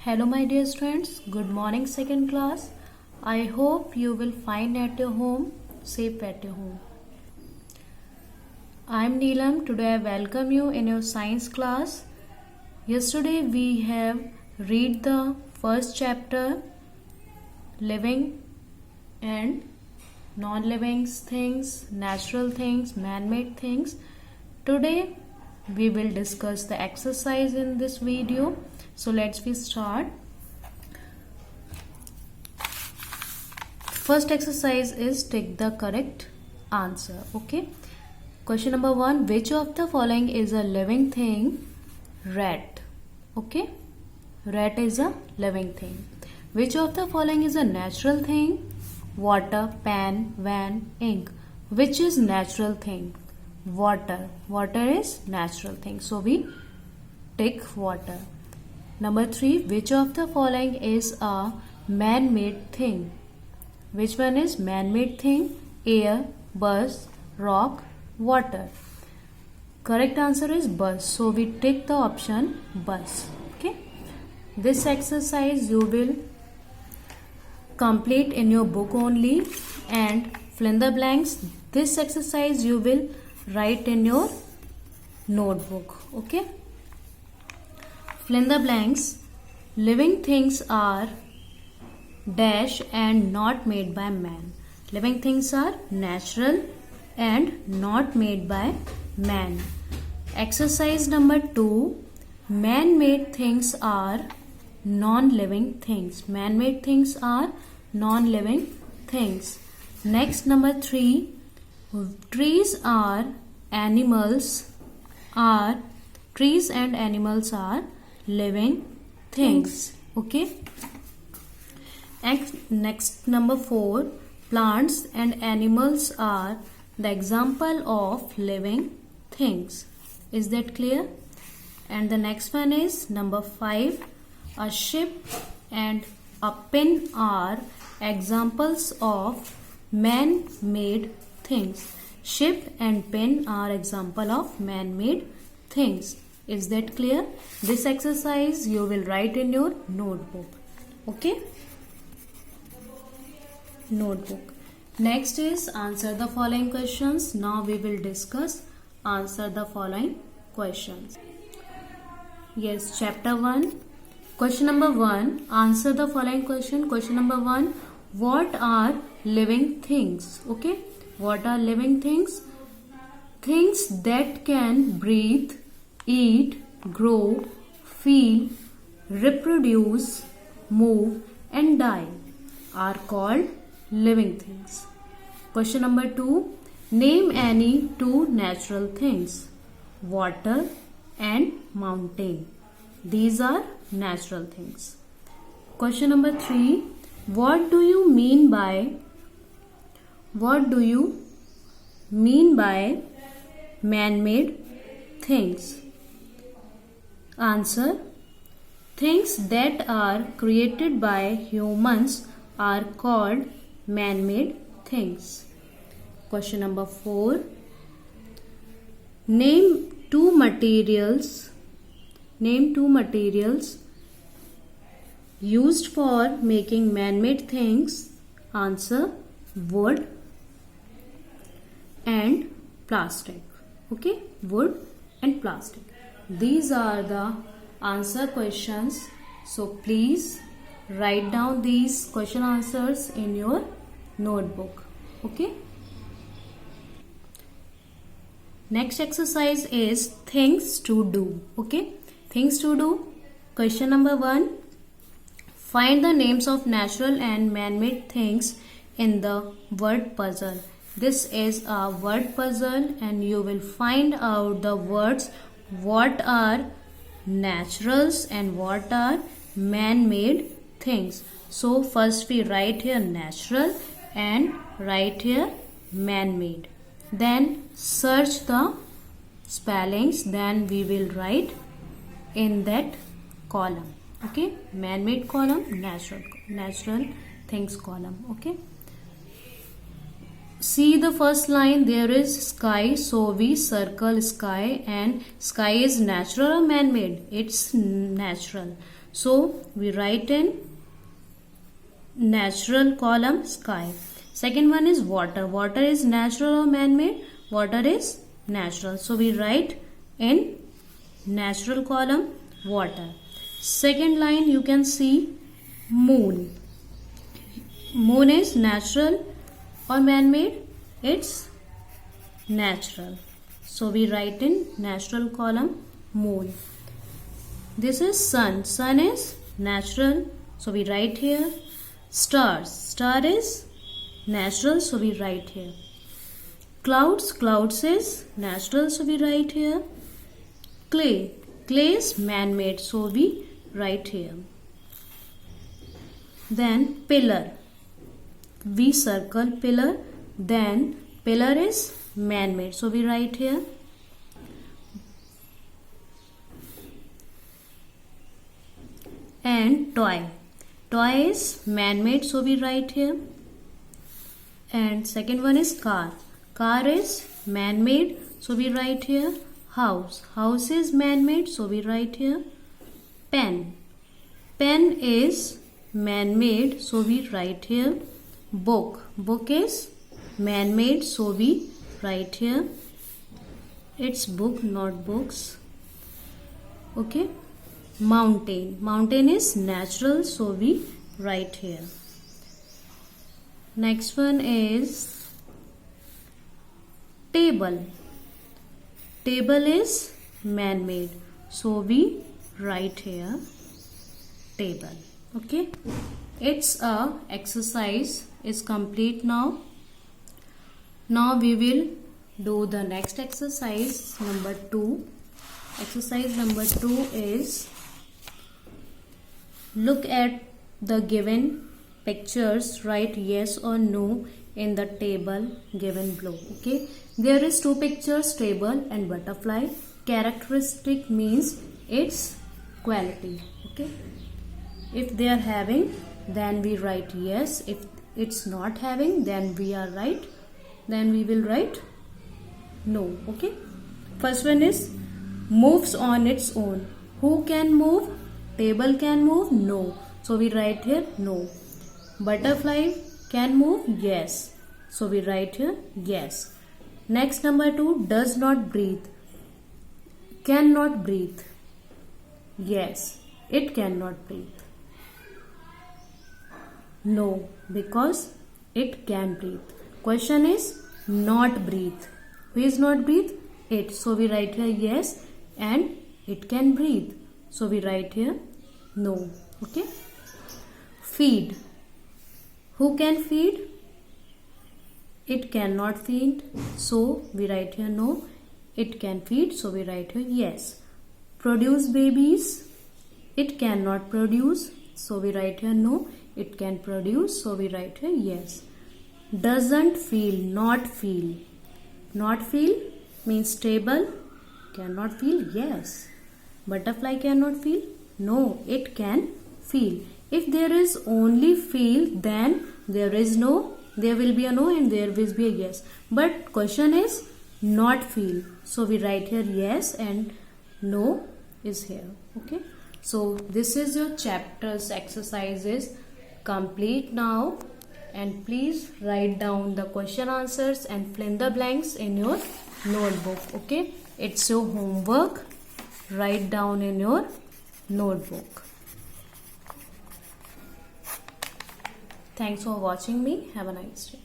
Hello my dear students, good morning second class. I hope you will find at your home, safe at your home. I am Neelam. Today I welcome you in your science class. Yesterday we have read the first chapter, living and non-living things, natural things, man-made things. Today we will discuss the exercise in this video. So let's start. First exercise is take the correct answer. Okay. Question number 1. Which of the following is a living thing? Rat. Okay. Rat is a living thing. Which of the following is a natural thing? Water, pen, van, ink. Which is natural thing? Water. Water is natural thing. So we take water. Number 3. Which of the following is a man-made thing? Which one is man-made thing? Air, bus, rock, water. Correct answer is bus. So we take the option bus. Okay. This exercise you will complete in your book only and fill in the blanks. This exercise you will write in your notebook. Okay. Fill in the blanks. Living things are dash and not made by man. Living things are natural and not made by man. Exercise number 2. Man-made things are non-living things. Man-made things are non-living things. Next, number 3. Trees and animals are living things. Okay. Next, number 4. Plants and animals are the example of living things. Is that clear? And the next one is number 5. A ship and a pen are examples of man-made things. Ship and pen are example of man-made things. Is that clear? This exercise you will write in your notebook. Okay? Notebook. Next is answer the following questions. Now we will discuss answer the following questions. Yes, chapter 1. Question number 1. Answer the following question. Question number 1. What are living things? Okay. What are living things? Things that can breathe, eat, grow, feel, reproduce, move and die are called living things. Question number 2. Name any two natural things. Water and mountain. These are natural things. Question number 3. What do you mean by man-made things? Answer. Things that are created by humans are called man-made things. Question number 4. Name two materials used for making man-made things. Answer. Wood and plastic. Okay, wood and plastic. These are the answer questions. So please write down these question answers in your notebook. Okay. Next exercise is things to do. Okay. Things to do. Question number 1. Find the names of natural and man-made things in the word puzzle. This is a word puzzle and you will find out the words what are naturals and what are man-made things. So first we write here natural and write here man-made. Then search the spellings. Then we will write in that column. Okay, man-made column, natural things column. Okay. see the first line, there is sky, so we circle sky, and sky is natural or man-made? It's natural. So we write in natural column sky. Second one is water. Water is natural or man-made? Water is natural. So we write in natural column water. Second line you can see moon. Moon is natural or man-made? It's natural. So we write in natural column moon. This is sun. Sun is natural. So we write here. Stars. Star is natural. So we write here. Clouds. Clouds is natural. So we write here. Clay. Clay is man-made. So we write here. Then pillar. We circle pillar. Then pillar is man-made. So we write here. And toy. Toy is man-made. So we write here. And second one is car. Car is man-made. So we write here. House. House is man-made. So we write here. Pen. Pen is man-made. So we write here. Book. Book is man-made. So we write here. It's book, not books. Okay. Mountain. Mountain is natural. So we write here. Next one is table. Table is man-made. So we write here table. Okay. It's a exercise is complete now. Now we will do the next exercise number 2. Exercise number 2 is look at the given pictures, write yes or no in the table given below. Okay, there is 2 pictures, table and butterfly. Characteristic means its quality. Okay, if they are having, then we write yes. If it's not having, then we will write no. Okay, first one is moves on its own. Who can move? Table can move? No. So we write here no. Butterfly can move? Yes. So we write here yes. Next, number 2, does not breathe. Cannot breathe. Yes, it cannot breathe. No, because it can breathe. Question is not breathe. Who is not breathe? It. So we write here yes, and it can breathe. So we write here no. Okay. Feed. Who can feed? It cannot feed. So we write here no. It can feed. So we write here yes. Produce babies. It cannot produce. So we write here no. It can produce. So we write here yes. Doesn't feel. Not feel. Not feel means table cannot feel. Yes. Butterfly cannot feel. No, it can feel. If there is only feel, then there will be a no and there will be a yes. But question is not feel. So we write here yes and no is here. Okay. So this is your chapter's exercises complete now. And please write down the question answers and fill in the blanks in your notebook. Okay. It's your homework. Write down in your notebook. Thanks for watching me. Have a nice day.